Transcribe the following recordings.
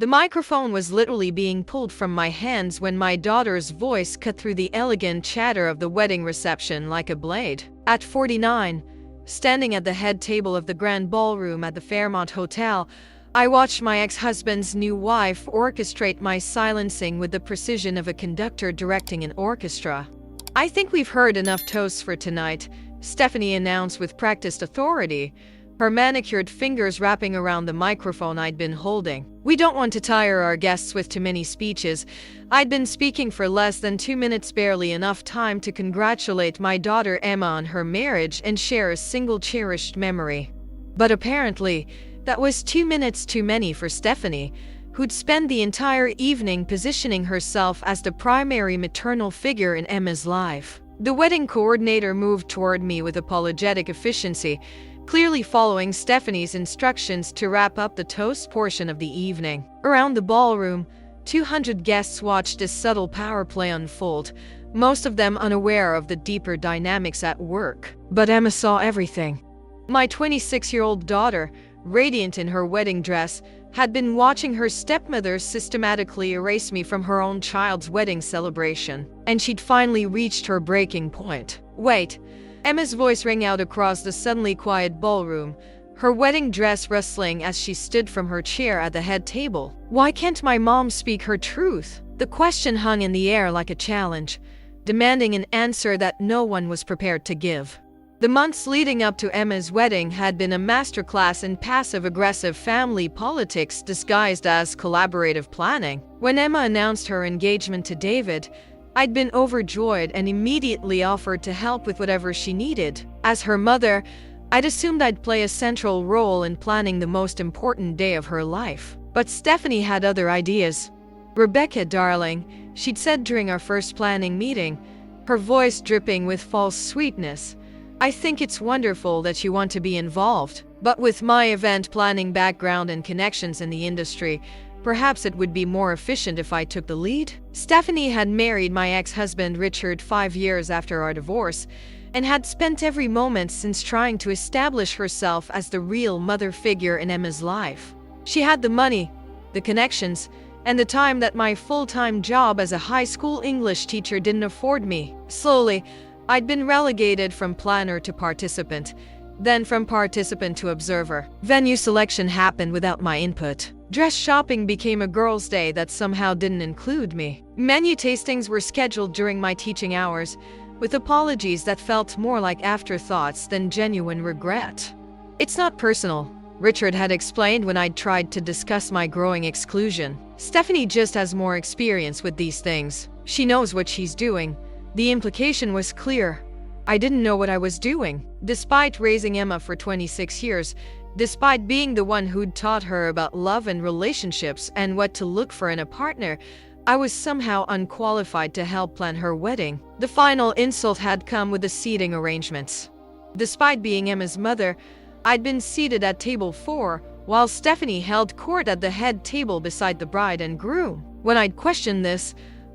The microphone was literally being pulled from my hands when my daughter's voice cut through the elegant chatter of the wedding reception like a blade. At 49, standing at the head table of the grand ballroom at the Fairmont Hotel, I watched my ex-husband's new wife orchestrate my silencing with the precision of a conductor directing an orchestra. "I think we've heard enough toasts for tonight," Stephanie announced with practiced authority, her manicured fingers wrapping around the microphone I'd been holding. "We don't want to tire our guests with too many speeches. I'd been speaking for less than 2 minutes, barely enough time to congratulate my daughter Emma on her marriage and share a single cherished memory." But apparently, that was 2 minutes too many for Stephanie, who'd spent the entire evening positioning herself as the primary maternal figure in Emma's life. The wedding coordinator moved toward me with apologetic efficiency, clearly following Stephanie's instructions to wrap up the toast portion of the evening. Around the ballroom, 200 guests watched this subtle power play unfold, most of them unaware of the deeper dynamics at work. But Emma saw everything. My 26-year-old daughter, radiant in her wedding dress, had been watching her stepmother systematically erase me from her own child's wedding celebration. And she'd finally reached her breaking point. "Wait." Emma's voice rang out across the suddenly quiet ballroom, her wedding dress rustling as she stood from her chair at the head table. "Why can't my mom speak her truth?" The question hung in the air like a challenge, demanding an answer that no one was prepared to give. The months leading up to Emma's wedding had been a masterclass in passive-aggressive family politics disguised as collaborative planning. When Emma announced her engagement to David, I'd been overjoyed and immediately offered to help with whatever she needed. As her mother, I'd assumed I'd play a central role in planning the most important day of her life. But Stephanie had other ideas. "Rebecca, darling," she'd said during our first planning meeting, her voice dripping with false sweetness, "I think it's wonderful that you want to be involved. But with my event planning background and connections in the industry, perhaps it would be more efficient if I took the lead." Stephanie had married my ex-husband Richard 5 years after our divorce, and had spent every moment since trying to establish herself as the real mother figure in Emma's life. She had the money, the connections, and the time that my full-time job as a high school English teacher didn't afford me. Slowly, I'd been relegated from planner to participant, then from participant to observer. Venue selection happened without my input. Dress shopping became a girls' day that somehow didn't include me. Menu tastings were scheduled during my teaching hours, with apologies that felt more like afterthoughts than genuine regret. "It's not personal," Richard had explained when I'd tried to discuss my growing exclusion. "Stephanie just has more experience with these things. She knows what she's doing." The implication was clear. I didn't know what I was doing. Despite raising Emma for 26 years, despite being the one who'd taught her about love and relationships and what to look for in a partner, I was somehow unqualified to help plan her wedding. The final insult had come with the seating arrangements. Despite being Emma's mother, I'd been seated at table 4, while Stephanie held court at the head table beside the bride and groom. When I'd questioned this,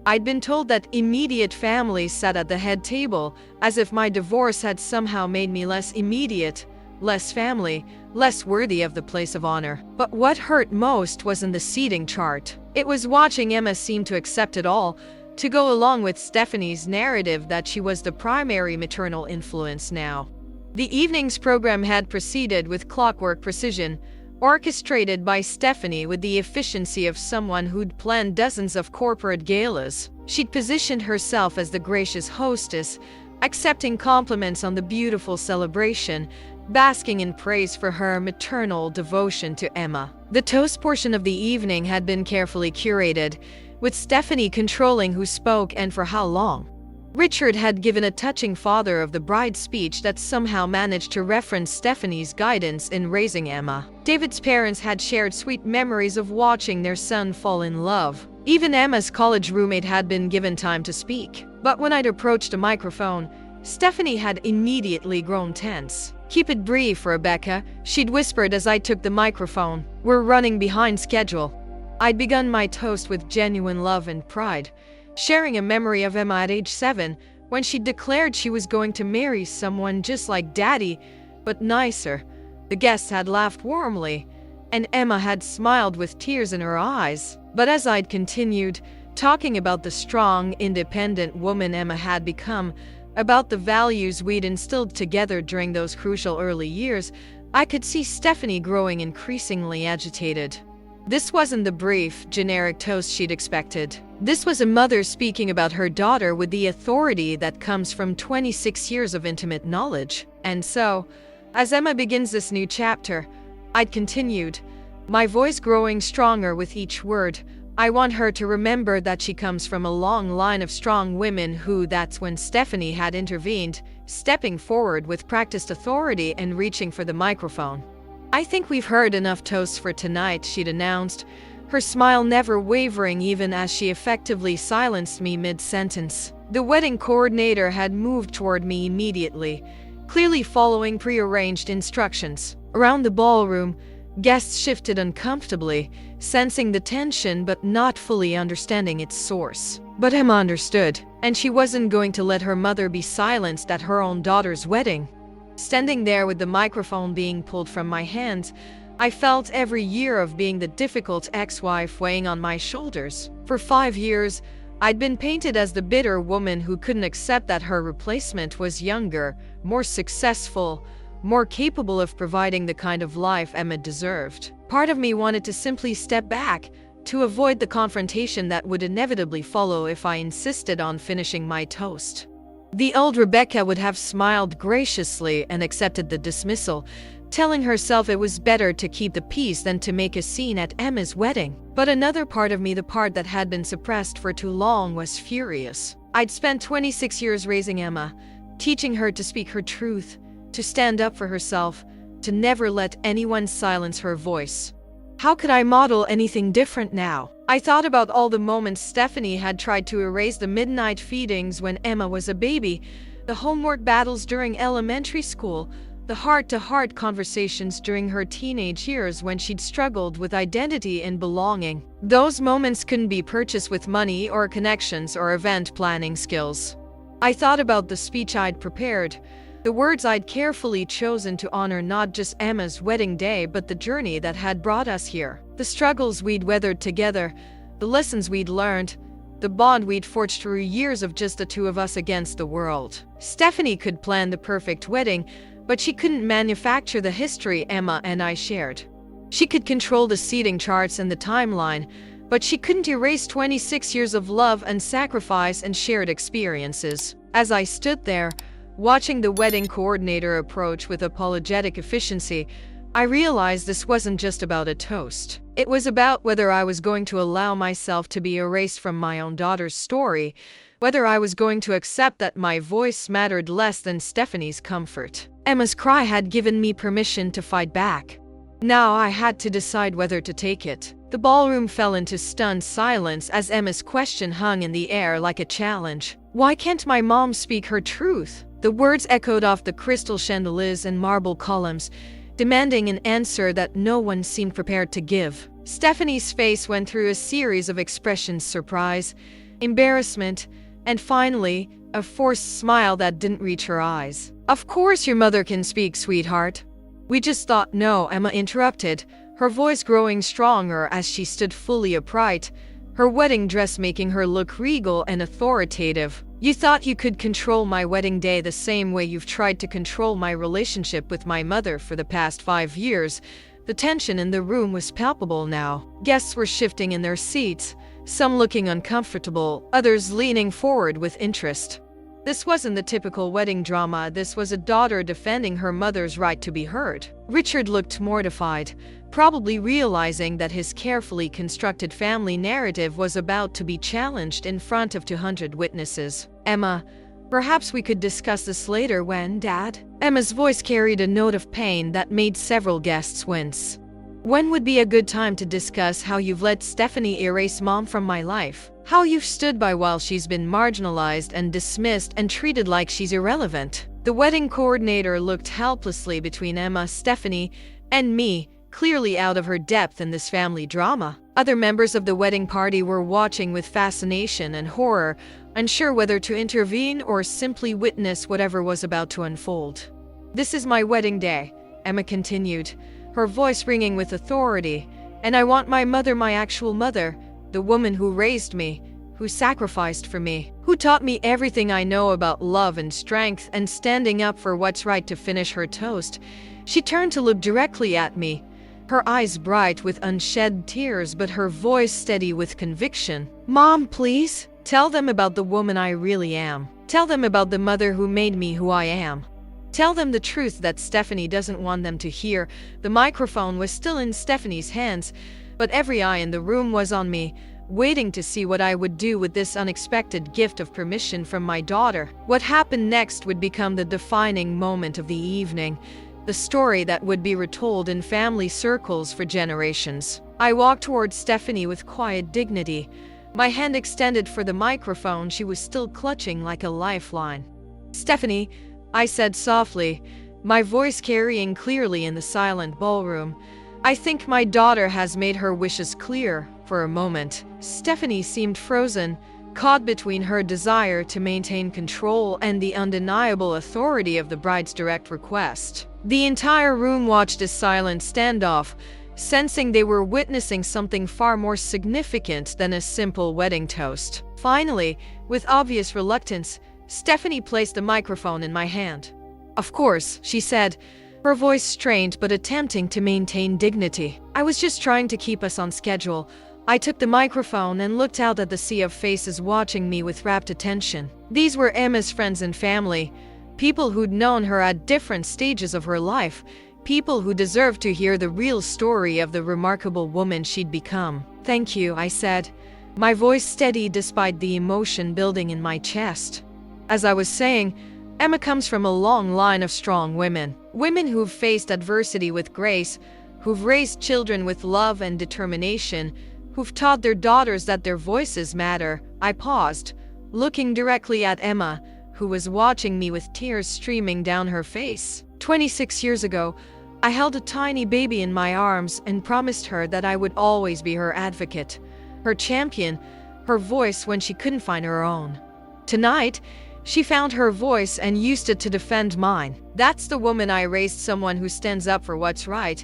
I'd been told that immediate families sat at the head table, as if my divorce had somehow made me less immediate, less family, less worthy of the place of honor. But what hurt most wasn't the seating chart. It was watching Emma seem to accept it all, to go along with Stephanie's narrative that she was the primary maternal influence now. The evening's program had proceeded with clockwork precision, orchestrated by Stephanie with the efficiency of someone who'd planned dozens of corporate galas. She'd positioned herself as the gracious hostess, accepting compliments on the beautiful celebration, basking in praise for her maternal devotion to Emma. The toast portion of the evening had been carefully curated, with Stephanie controlling who spoke and for how long. Richard had given a touching father of the bride speech that somehow managed to reference Stephanie's guidance in raising Emma. David's parents had shared sweet memories of watching their son fall in love. Even Emma's college roommate had been given time to speak. But when I'd approached a microphone, Stephanie had immediately grown tense. "Keep it brief, Rebecca," she'd whispered as I took the microphone. "We're running behind schedule." I'd begun my toast with genuine love and pride, sharing a memory of Emma at age 7, when she declared she was going to marry someone just like Daddy, but nicer. The guests had laughed warmly, And Emma had smiled with tears in her eyes. But as I'd continued, talking about the strong, independent woman Emma had become, about the values we'd instilled together during those crucial early years, I could see Stephanie growing increasingly agitated. This wasn't the brief, generic toast she'd expected. This was a mother speaking about her daughter with the authority that comes from 26 years of intimate knowledge. And so, as Emma begins this new chapter, I'd continued, my voice growing stronger with each word. I want her to remember that she comes from a long line of strong women who, that's when Stephanie had intervened, stepping forward with practiced authority and reaching for the microphone. I think we've heard enough toasts for tonight, she'd announced, her smile never wavering even as she effectively silenced me mid-sentence. The wedding coordinator had moved toward me immediately, clearly following prearranged instructions. Around the ballroom, guests shifted uncomfortably, sensing the tension but not fully understanding its source. But Emma understood, and she wasn't going to let her mother be silenced at her own daughter's wedding. Standing there with the microphone being pulled from my hands, I felt every year of being the difficult ex-wife weighing on my shoulders. For 5 years, I'd been painted as the bitter woman who couldn't accept that her replacement was younger, more successful, more capable of providing the kind of life Emma deserved. Part of me wanted to simply step back, to avoid the confrontation that would inevitably follow if I insisted on finishing my toast. The old Rebecca would have smiled graciously and accepted the dismissal, telling herself it was better to keep the peace than to make a scene at Emma's wedding. But another part of me, the part that had been suppressed for too long, was furious. I'd spent 26 years raising Emma, teaching her to speak her truth, to stand up for herself, to never let anyone silence her voice. How could I model anything different now? I thought about all the moments Stephanie had tried to erase, the midnight feedings when Emma was a baby, the homework battles during elementary school, the heart-to-heart conversations during her teenage years when she'd struggled with identity and belonging. Those moments couldn't be purchased with money or connections or event planning skills. I thought about the speech I'd prepared, the words I'd carefully chosen to honor not just Emma's wedding day but the journey that had brought us here. The struggles we'd weathered together, the lessons we'd learned, the bond we'd forged through years of just the two of us against the world. Stephanie could plan the perfect wedding, but she couldn't manufacture the history Emma and I shared. She could control the seating charts and the timeline, but she couldn't erase 26 years of love and sacrifice and shared experiences. As I stood there, watching the wedding coordinator approach with apologetic efficiency, I realized this wasn't just about a toast. It was about whether I was going to allow myself to be erased from my own daughter's story, whether I was going to accept that my voice mattered less than Stephanie's comfort. Emma's cry had given me permission to fight back. Now I had to decide whether to take it. The ballroom fell into stunned silence as Emma's question hung in the air like a challenge. Why can't my mom speak her truth? The words echoed off the crystal chandeliers and marble columns, demanding an answer that no one seemed prepared to give. Stephanie's face went through a series of expressions: surprise, embarrassment, and finally, a forced smile that didn't reach her eyes. Of course your mother can speak, sweetheart. We just thought. No, Emma interrupted, her voice growing stronger as she stood fully upright, her wedding dress making her look regal and authoritative. You thought you could control my wedding day the same way you've tried to control my relationship with my mother for the past 5 years. The tension in the room was palpable now. Guests were shifting in their seats, some looking uncomfortable, others leaning forward with interest. This wasn't the typical wedding drama. This was a daughter defending her mother's right to be heard. Richard looked mortified, probably realizing that his carefully constructed family narrative was about to be challenged in front of 200 witnesses. Emma, perhaps we could discuss this later when, Dad? Emma's voice carried a note of pain that made several guests wince. When would be a good time to discuss how you've let Stephanie erase Mom from my life? How you've stood by while she's been marginalized and dismissed and treated like she's irrelevant? The wedding coordinator looked helplessly between Emma, Stephanie, and me, clearly out of her depth in this family drama. Other members of the wedding party were watching with fascination and horror, unsure whether to intervene or simply witness whatever was about to unfold. This is my wedding day, Emma continued, her voice ringing with authority. "And I want my mother, my actual mother, the woman who raised me, who sacrificed for me, who taught me everything I know about love and strength and standing up for what's right." To finish her toast, she turned to look directly at me, her eyes bright with unshed tears but her voice steady with conviction. "Mom, please, tell them about the woman I really am. Tell them about the mother who made me who I am. Tell them the truth that Stephanie doesn't want them to hear." The microphone was still in Stephanie's hands, but every eye in the room was on me, waiting to see what I would do with this unexpected gift of permission from my daughter. What happened next would become the defining moment of the evening, the story that would be retold in family circles for generations. I walked towards Stephanie with quiet dignity, my hand extended for the microphone she was still clutching like a lifeline. "Stephanie," I said softly, my voice carrying clearly in the silent ballroom, "I think my daughter has made her wishes clear." For a moment, Stephanie seemed frozen, caught between her desire to maintain control and the undeniable authority of the bride's direct request. The entire room watched a silent standoff, sensing they were witnessing something far more significant than a simple wedding toast. Finally, with obvious reluctance, Stephanie placed the microphone in my hand. "Of course," she said, her voice strained but attempting to maintain dignity. "I was just trying to keep us on schedule." I took the microphone and looked out at the sea of faces watching me with rapt attention. These were Emma's friends and family, people who'd known her at different stages of her life, people who deserved to hear the real story of the remarkable woman she'd become. "Thank you," I said, my voice steady despite the emotion building in my chest. As I was saying, Emma comes from a long line of strong women. Women who've faced adversity with grace, who've raised children with love and determination, who've taught their daughters that their voices matter. I paused, looking directly at Emma, who was watching me with tears streaming down her face. 26 years ago, I held a tiny baby in my arms and promised her that I would always be her advocate, her champion, her voice when she couldn't find her own. Tonight, she found her voice and used it to defend mine. That's the woman I raised, someone who stands up for what's right,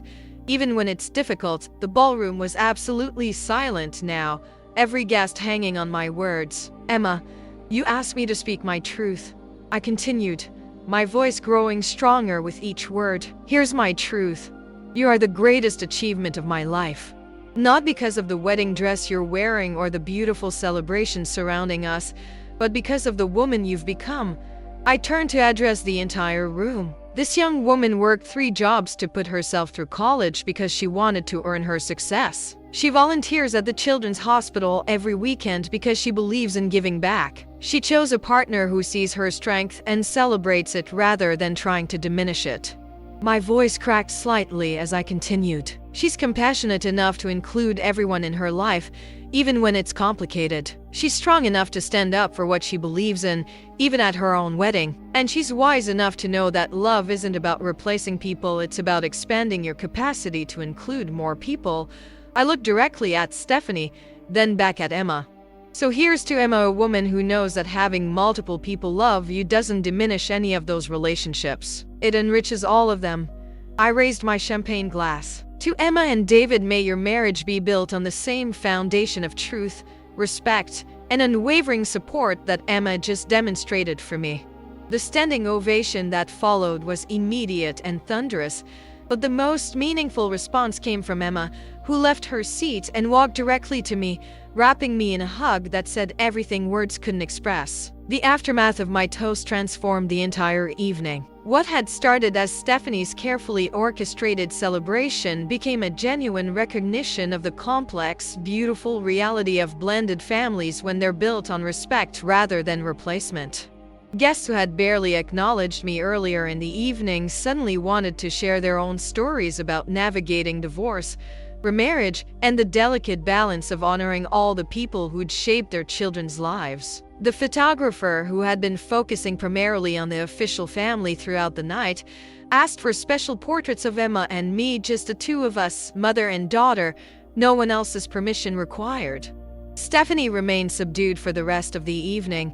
even when it's difficult. The ballroom was absolutely silent now, every guest hanging on my words. "Emma, you asked me to speak my truth," I continued, my voice growing stronger with each word. "Here's my truth. You are the greatest achievement of my life. Not because of the wedding dress you're wearing or the beautiful celebrations surrounding us, but because of the woman you've become." I turned to address the entire room. This young woman worked 3 jobs to put herself through college because she wanted to earn her success. She volunteers at the Children's Hospital every weekend because she believes in giving back. She chose a partner who sees her strength and celebrates it rather than trying to diminish it. My voice cracked slightly as I continued. She's compassionate enough to include everyone in her life, even when it's complicated. She's strong enough to stand up for what she believes in, even at her own wedding. And she's wise enough to know that love isn't about replacing people, it's about expanding your capacity to include more people. I looked directly at Stephanie, then back at Emma. "So here's to Emma, a woman who knows that having multiple people love you doesn't diminish any of those relationships. It enriches all of them." I raised my champagne glass. "To Emma and David, may your marriage be built on the same foundation of truth, respect, and unwavering support that Emma just demonstrated for me." The standing ovation that followed was immediate and thunderous, but the most meaningful response came from Emma, who left her seat and walked directly to me, wrapping me in a hug that said everything words couldn't express. The aftermath of my toast transformed the entire evening. What had started as Stephanie's carefully orchestrated celebration became a genuine recognition of the complex, beautiful reality of blended families when they're built on respect rather than replacement. Guests who had barely acknowledged me earlier in the evening suddenly wanted to share their own stories about navigating divorce, remarriage, and the delicate balance of honoring all the people who'd shaped their children's lives. The photographer, who had been focusing primarily on the official family throughout the night, asked for special portraits of Emma and me, just the 2 of us, mother and daughter, no one else's permission required. Stephanie remained subdued for the rest of the evening,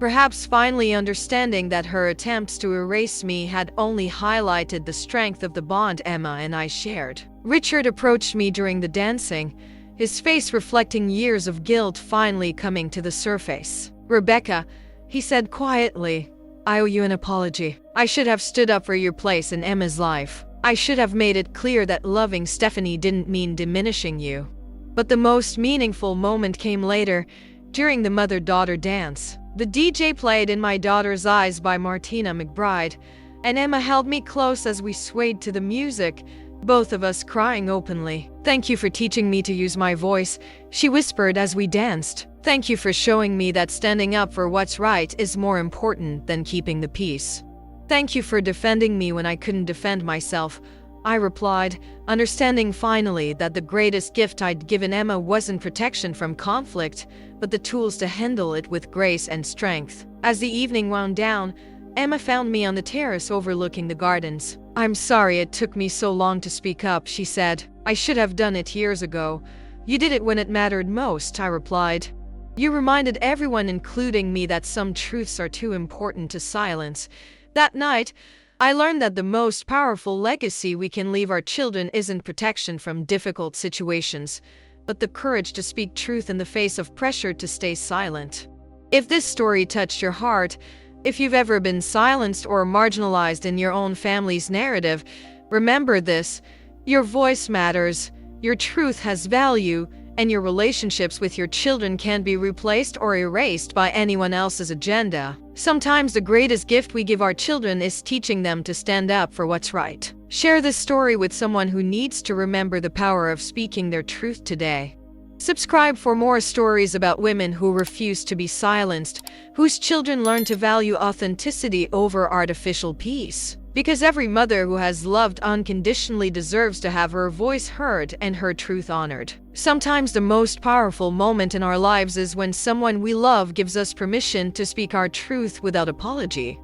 perhaps finally understanding that her attempts to erase me had only highlighted the strength of the bond Emma and I shared. Richard approached me during the dancing, his face reflecting years of guilt finally coming to the surface. "Rebecca," he said quietly, "I owe you an apology. I should have stood up for your place in Emma's life. I should have made it clear that loving Stephanie didn't mean diminishing you." But the most meaningful moment came later, during the mother-daughter dance. The DJ played In My Daughter's Eyes by Martina McBride, and Emma held me close as we swayed to the music, both of us crying openly. "Thank you for teaching me to use my voice," she whispered as we danced. "Thank you for showing me that standing up for what's right is more important than keeping the peace. Thank you for defending me when I couldn't defend myself," I replied, understanding finally that the greatest gift I'd given Emma wasn't protection from conflict, but the tools to handle it with grace and strength. As the evening wound down, Emma found me on the terrace overlooking the gardens. "I'm sorry it took me so long to speak up," she said. "I should have done it years ago." "You did it when it mattered most," I replied. "You reminded everyone, including me, that some truths are too important to silence." That night, I learned that the most powerful legacy we can leave our children isn't protection from difficult situations, but the courage to speak truth in the face of pressure to stay silent. If this story touched your heart, if you've ever been silenced or marginalized in your own family's narrative, remember this: your voice matters, your truth has value, and your relationships with your children can't be replaced or erased by anyone else's agenda. Sometimes the greatest gift we give our children is teaching them to stand up for what's right. Share this story with someone who needs to remember the power of speaking their truth today. Subscribe for more stories about women who refuse to be silenced, whose children learn to value authenticity over artificial peace. Because every mother who has loved unconditionally deserves to have her voice heard and her truth honored. Sometimes the most powerful moment in our lives is when someone we love gives us permission to speak our truth without apology.